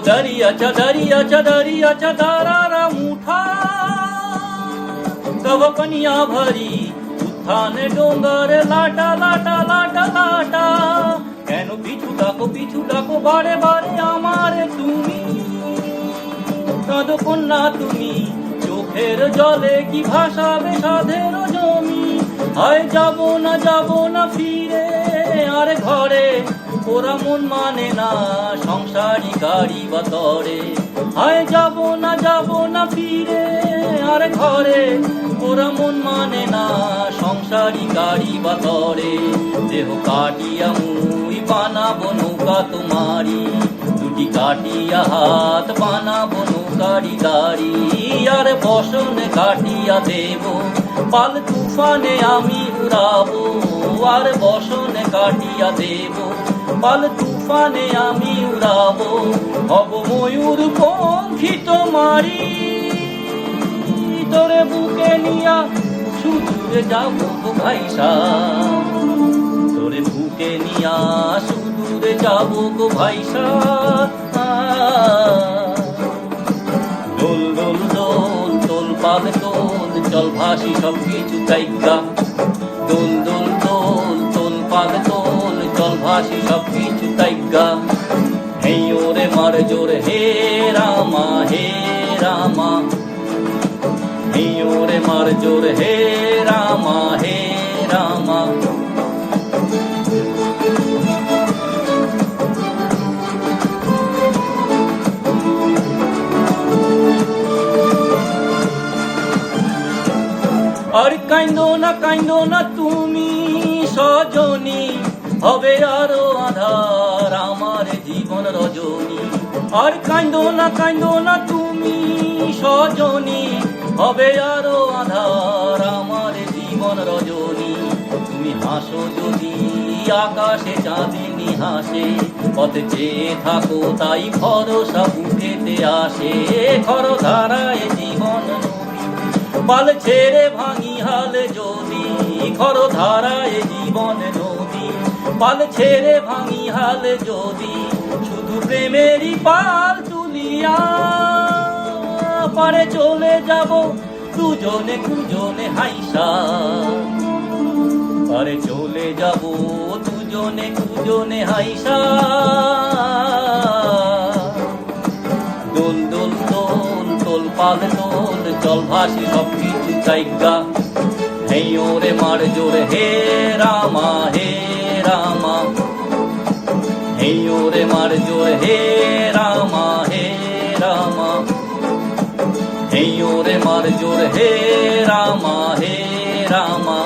दरियाच्या दारारा मुठा कव पनिया भरी উত্থানে ডোঙ্গার লাটা লাটা লাটা লাটা কেন পিছু ডাকো বারে বারে আমারে তুমি কাঁদো কন্যা তুমি চোখের জলে কি ভাসাবে সাধের জমি হায় যাব না ফিরে আর ঘরে ওরা মন মানে না সংসারী গাড়ি বা তরে হায় যাব না ফিরে আর ঘরে ওরা মন মানে না সংসারী গাড়ি বা তরে দেহ কাটিয়া মুই বানাবো নৌকা তোমারি দুটি কাটিয়া হাত বানাবো নৌকারি দাড়ি আর বসন কাটিয়া দেব পাল তুফানে আমি উড়াবো আর বসন কাটিয়া দেব পাল তুফানে আমি উড়াবো হব ময়ূর পঙ্খী তোমারি তোরে বুকে নিয়া সুদূরে যাবো গো ভাইসা তোরে বুকে নিয়া সুদূরে যাবো গো ভাইসা দোল দোল দোল তোল পাল তোল চল ভাসি সব কিছু জায়গা দোল দোল দোল তোল পাল তোল চল ভাসি সব কিছু জায়গা হে ওরে মার জোর হে রামা হে রামা হে ওরে মার জোর হে রামা হে রামা আর কাইন্দো না তুমি সজনী হবে আরো আধার আমার জীবন রজনী আর কাইন্দো না তুমি সজনী হবে আরো আধার আমার জীবন রজনী তুমি হাসো যদি আকাশে চাঁদিনী হাসে পথে চেয়ে থাকো তাই ভরসা বুকেতে আসে খর ধারায় জীবন পাল ছেড়ে ভাঙি হাল যদি খর ধারায় জীবন নদী পাল ছেড়ে ভাঙি হাল যদি শুধু প্রেমেরই পাল তুলিয়া পারে চলে যাব দুজনে হাইসা পারে চলে যাব দুজনে হাইসা দোল দোল দোল তোল পাল তোল চল ভাসি সব কিছু জায়গা হে ওরে মার জোর হে রামা হে রামা হে ওরে মার জোর হে রামা হে রামা হে ওরে মার জোর হে রামা হে রামা